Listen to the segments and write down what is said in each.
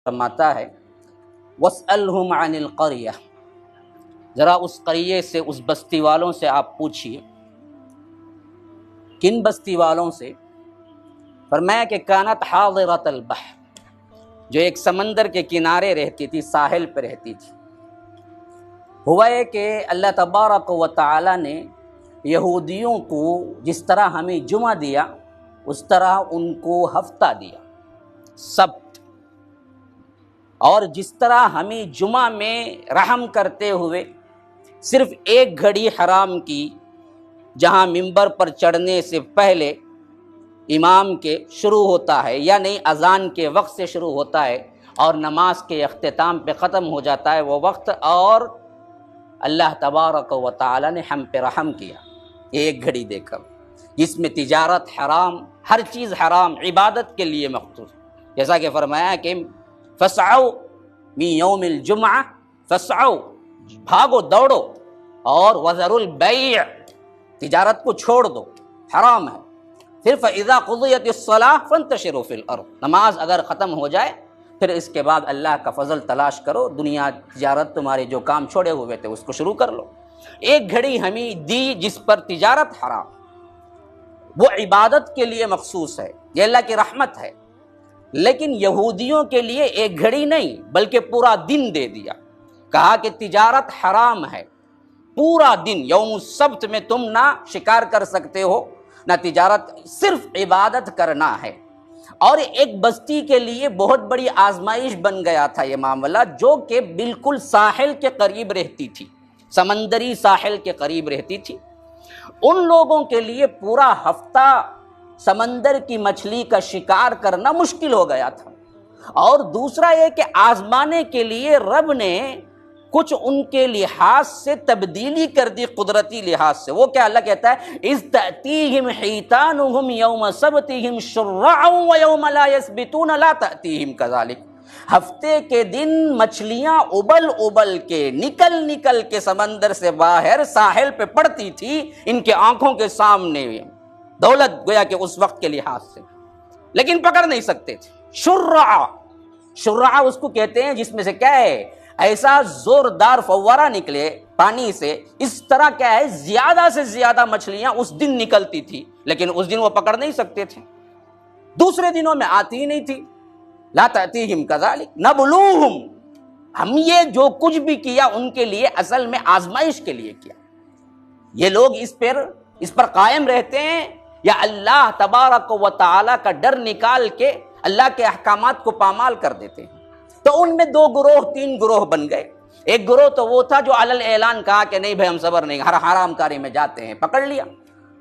فرماتا ہے وَاسْأَلْهُمْ عَنِ الْقَرْيَةِ، ذرا اس قریے سے، اس بستی والوں سے آپ پوچھئے۔ کن بستی والوں سے؟ فرمایا کہ کانت حاضرۃ البحر، جو ایک سمندر کے کنارے رہتی تھی، ساحل پہ رہتی تھی۔ ہوا ہے کہ اللہ تبارک و تعالی نے یہودیوں کو جس طرح ہمیں جمعہ دیا، اس طرح ان کو ہفتہ دیا، سبت، اور جس طرح ہمیں جمعہ میں رحم کرتے ہوئے صرف ایک گھڑی حرام کی، جہاں ممبر پر چڑھنے سے پہلے امام کے شروع ہوتا ہے، یا نہیں اذان کے وقت سے شروع ہوتا ہے اور نماز کے اختتام پہ ختم ہو جاتا ہے وہ وقت، اور اللہ تبارک و تعالی نے ہم پہ رحم کیا ایک گھڑی دے کر، جس میں تجارت حرام، ہر چیز حرام، عبادت کے لیے مخصوص، جیسا کہ فرمایا کہ فسعوا من یوم الجمعہ، فسعوا، بھاگو دوڑو، اور وذروا البیع، تجارت کو چھوڑ دو، حرام ہے۔ پھر فَإِذَا قُضِيَتِ الصَّلَاةُ فَانتَشِرُوا فِي الْأَرْضِ، نماز اگر ختم ہو جائے پھر اس کے بعد اللہ کا فضل تلاش کرو، دنیا تجارت تمہارے جو کام چھوڑے ہوئے تھے اس کو شروع کر لو۔ ایک گھڑی ہمیں دی جس پر تجارت حرام، وہ عبادت کے لیے مخصوص ہے، یہ اللہ کی رحمت ہے۔ لیکن یہودیوں کے لیے ایک گھڑی نہیں بلکہ پورا دن دے دیا، کہا کہ تجارت حرام ہے، پورا دن، یوم السبت میں تم نہ شکار کر سکتے ہو نہ تجارت، صرف عبادت کرنا ہے۔ اور ایک بستی کے لیے بہت بڑی آزمائش بن گیا تھا یہ معاملہ، جو کہ بالکل ساحل کے قریب رہتی تھی، سمندری ساحل کے قریب رہتی تھی۔ ان لوگوں کے لیے پورا ہفتہ سمندر کی مچھلی کا شکار کرنا مشکل ہو گیا تھا۔ اور دوسرا یہ کہ آزمانے کے لیے رب نے کچھ ان کے لحاظ سے تبدیلی کر دی، قدرتی لحاظ سے۔ وہ کیا؟ اللہ کہتا ہے اذ تأتیہم حیتانہم یوم سبتہم شرعا ویوم لا یسبتون لا تأتیہم کذالک، ہفتے کے دن مچھلیاں ابل ابل کے، نکل نکل کے سمندر سے باہر ساحل پہ پڑتی تھی ان کے آنکھوں کے سامنے، دولت گویا کہ اس وقت کے لحاظ سے، لیکن پکڑ نہیں سکتے تھے۔ شرعا، شرعا اس کو کہتے ہیں جس میں سے کیا ہے، ایسا زوردار فوارہ نکلے پانی سے، اس طرح کیا ہے، زیادہ سے زیادہ مچھلیاں اس دن نکلتی تھی، لیکن اس دن وہ پکڑ نہیں سکتے تھے، دوسرے دنوں میں آتی ہی نہیں تھی۔ لا تأتیہم کذالک نبلوہم، ہم یہ جو کچھ بھی کیا ان کے لیے اصل میں آزمائش کے لیے کیا۔ یہ لوگ اس پر قائم رہتے ہیں یا اللہ تبارک و تعالی کا ڈر نکال کے اللہ کے احکامات کو پامال کر دیتے ہیں؟ تو ان میں دو گروہ، تین گروہ بن گئے۔ ایک گروہ تو وہ تھا جو علل اعلان کہا کہ نہیں بھائی ہم صبر نہیں، ہر حرام کاری میں جاتے ہیں، پکڑ لیا۔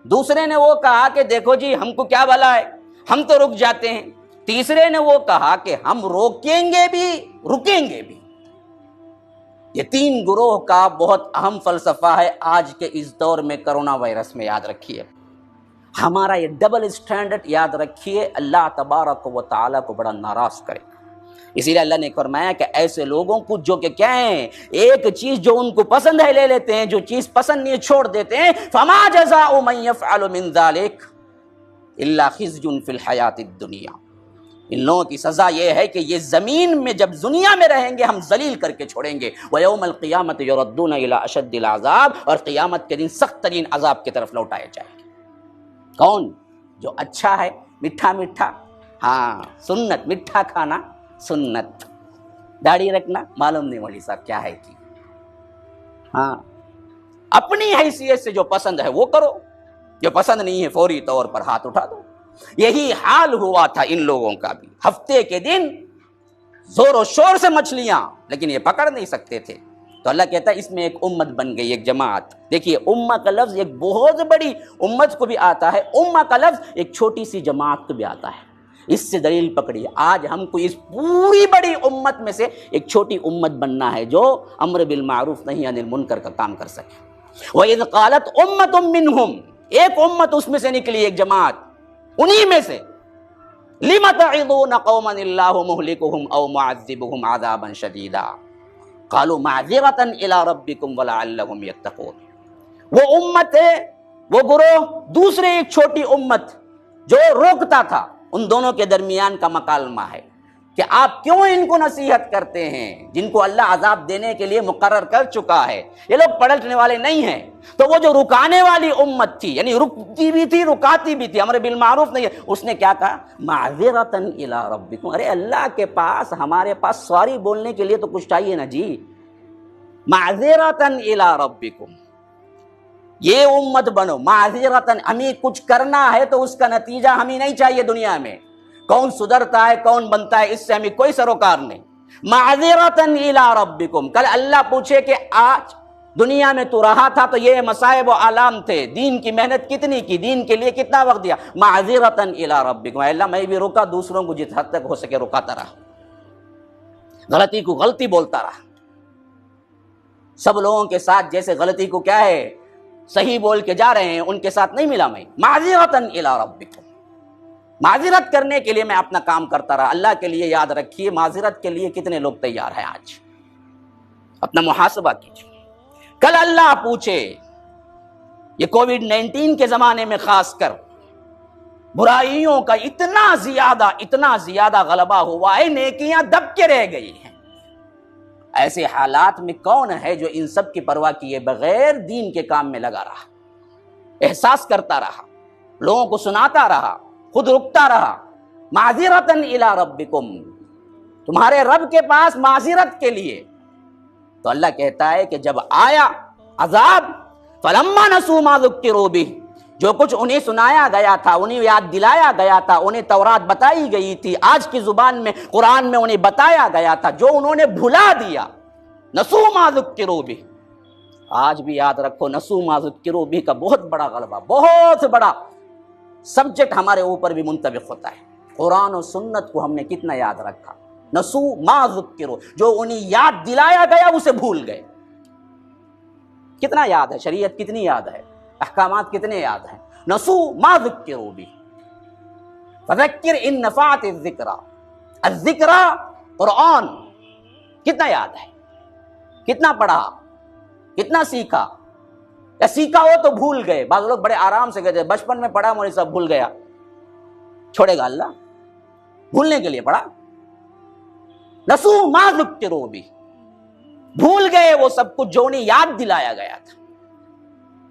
دوسرے نے وہ کہا کہ دیکھو جی ہم کو کیا بلا ہے، ہم تو رک جاتے ہیں۔ تیسرے نے وہ کہا کہ ہم روکیں گے بھی رکیں گے بھی۔ یہ تین گروہ کا بہت اہم فلسفہ ہے آج کے اس دور میں، کرونا وائرس میں، یاد رکھیے ہمارا یہ ڈبل اسٹینڈرڈ یاد رکھیے، اللہ تبارک و تعالی کو بڑا ناراض کرے۔ اسی لیے اللہ نے فرمایا کہ ایسے لوگوں کو جو کہ کیا ہیں، ایک چیز جو ان کو پسند ہے لے لیتے ہیں، جو چیز پسند نہیں چھوڑ دیتے ہیں۔ فما جزاء من يفعل من ذلك الا خزي في الحیات الدنیا، ان لوگوں کی سزا یہ ہے کہ یہ زمین میں جب دنیا میں رہیں گے ہم ذلیل کر کے چھوڑیں گے، وَيَوْمَ الْقِيَامَةِ يُرَدُّونَ إِلَىٰ أَشَدِّ الْعَذَابِ، اور قیامت کے دن سخت ترین عذاب کی طرف لوٹائے جائیں گے۔ کون؟ جو اچھا ہے، میٹھا میٹھا، ہاں سنت، میٹھا کھانا سنت، داڑھی رکھنا معلوم نہیں مولوی صاحب کیا ہے کی، ہاں اپنی حیثیت سے جو پسند ہے وہ کرو، جو پسند نہیں ہے فوری طور پر ہاتھ اٹھا دو۔ یہی حال ہوا تھا ان لوگوں کا بھی، ہفتے کے دن زور و شور سے مچھلیاں، لیکن یہ پکڑ نہیں سکتے تھے۔ تو اللہ کہتا ہے اس میں ایک امت بن گئی، ایک جماعت۔ دیکھیے امہ کا لفظ ایک بہت بڑی امت کو بھی آتا ہے، امہ کا لفظ ایک چھوٹی سی جماعت کو بھی آتا ہے۔ اس سے دلیل پکڑیے، آج ہم کو اس پوری بڑی امت میں سے ایک چھوٹی امت بننا ہے جو امر بالمعروف نہی عن المنکر کا کام کر سکے۔ وَإِذْ قَالَتْ أُمَّةٌ مِّنْهُمْ، ایک امت اس میں سے نکلی، ایک جماعت انہی میں سے، لِمَ تَعِظُونَ قَوْمًا اللَّهُ مُهْلِكُهُمْ أَوْ مُعَذِّبُهُمْ عَذَابًا شَدِيدًا قَالُوا مَعْذِرَةً إِلَىٰ رَبِّكُمْ وَلَعَلَّهُمْ يَتَّقُونَ۔ وہ امت ہے، وہ گروہ، دوسرے ایک چھوٹی امت جو روکتا تھا، ان دونوں کے درمیان کا مکالمہ ہے کہ آپ کیوں ان کو نصیحت کرتے ہیں جن کو اللہ عذاب دینے کے لیے مقرر کر چکا ہے؟ یہ لوگ پلٹنے والے نہیں ہیں۔ تو وہ جو رکانے والی امت تھی، یعنی رکتی بھی تھی رکاتی بھی تھی، امر بالمعروف نہیں، اس نے کیا کہا؟ معذرتاً الی ربکم، ارے اللہ کے پاس، ہمارے پاس سوری بولنے کے لیے تو کچھ چاہیے نا جی، معذرتاً الی ربکم، یہ امت بنو معذرتاً، ہمیں کچھ کرنا ہے تو اس کا نتیجہ ہمیں نہیں چاہیے دنیا میں، کون سدھرتا ہے کون بنتا ہے اس سے ہمیں کوئی سروکار نہیں، معذرتاً الی ربکم، کل اللہ پوچھے کہ آج دنیا میں تو رہا تھا تو یہ مصائب و آلام تھے، دین کی محنت کتنی کی، دین کے لیے کتنا وقت دیا، معذرتاً الی ربکم، اے اللہ میں بھی رکا، دوسروں کو جس حد تک ہو سکے رکاتا رہا، غلطی کو غلطی بولتا رہا، سب لوگوں کے ساتھ جیسے غلطی کو کیا ہے صحیح بول کے جا رہے ہیں ان کے ساتھ نہیں ملا میں، معذرتاً الی ربکم، معذرت کرنے کے لیے میں اپنا کام کرتا رہا۔ اللہ کے لیے یاد رکھیے معذرت کے لیے کتنے لوگ تیار ہیں، آج اپنا محاسبہ کیجیے، کل اللہ پوچھے، یہ کووڈ-19 کے زمانے میں خاص کر برائیوں کا اتنا زیادہ غلبہ ہوا ہے، نیکیاں دب کے رہ گئی ہیں، ایسے حالات میں کون ہے جو ان سب کی پرواہ کیے بغیر دین کے کام میں لگا رہا، احساس کرتا رہا، لوگوں کو سناتا رہا، خود رکتا رہا، معذرتاً الی ربکم، تمہارے رب کے پاس معذرت کے لیے۔ تو اللہ کہتا ہے کہ جب آیا عذاب، فلما نسوا ما ذکروا بہ، جو کچھ انہیں سنایا گیا تھا، انہیں یاد دلایا گیا تھا، انہیں تورات بتائی گئی تھی، آج کی زبان میں قرآن میں انہیں بتایا گیا تھا، جو انہوں نے بھلا دیا، نسوا ما ذکروا بہ، آج بھی یاد رکھو نسوا ما ذکروا بہ کا بہت بڑا غلبہ، بہت بڑا سبجیکٹ ہمارے اوپر بھی منطبق ہوتا ہے، قرآن و سنت کو ہم نے کتنا یاد رکھا، نسوا ما ذکروا، جو انہیں یاد دلایا گیا اسے بھول گئے، کتنا یاد ہے، شریعت کتنی یاد ہے، احکامات کتنے یاد ہیں، نسوا ما ذکروا بہ، فذکر ان نفعت الذکریٰ، الذکریٰ قرآن کتنا یاد ہے، کتنا پڑھا، کتنا سیکھا، یا سیکھا ہو تو بھول گئے، بعض لوگ بڑے آرام سے کہتے ہیں بچپن میں پڑھا مولوی صاحب بھول گیا، چھوڑے گا اللہ؟ بھولنے کے لیے پڑھا، نسوا ما ذکروا بہ، بھول گئے وہ سب کچھ جو انہیں یاد دلایا گیا تھا۔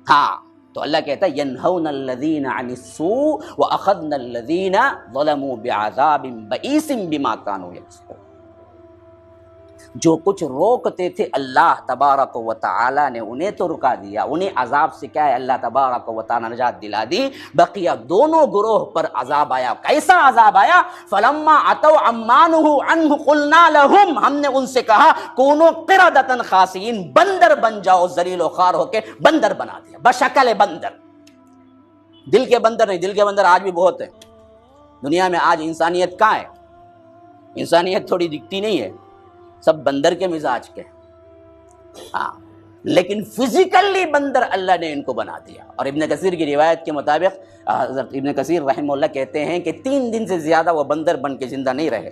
ہاں تو اللہ کہتا ہے ینہون الذین عن السوء واخذنا الذین ظلموا بعذاب بئیس بما کانوا یکسبون، جو کچھ روکتے تھے اللہ تبارک و تعالی نے انہیں تو رکا دیا، انہیں عذاب سے کیا ہے اللہ تبارک و تعالی نجات دلا دی، بقیہ دونوں گروہ پر عذاب آیا، کیسا عذاب آیا؟ فلما اتوا عما نہوا عنہ قلنا لہم، ہم نے ان سے کہا کونوا قردۃ خاسئین، بندر بن جاؤ، ذلیل و خوار ہو کے بندر بنا دیا، بشکل بندر، دل کے بندر نہیں، دل کے بندر آج بھی بہت ہیں دنیا میں، آج انسانیت کہاں ہے؟ انسانیت تھوڑی دکھتی نہیں ہے، سب بندر کے مزاج کے، ہاں لیکن فزیکلی بندر اللہ نے ان کو بنا دیا۔ اور ابن کثیر کی روایت کے مطابق حضرت ابن کثیر رحمہ اللہ کہتے ہیں کہ 3 دن سے زیادہ وہ بندر بن کے زندہ نہیں رہے،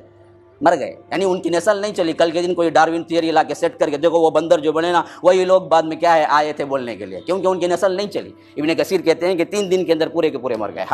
مر گئے، یعنی ان کی نسل نہیں چلی۔ کل کے دن کوئی ڈاروین تھیوری لا کے سیٹ کر کے دیکھو وہ بندر جو بنے نا وہی لوگ بعد میں کیا ہے آئے تھے بولنے کے لیے، کیونکہ ان کی نسل نہیں چلی۔ ابن کثیر کہتے ہیں کہ 3 دن کے اندر پورے کے پورے مر گئے۔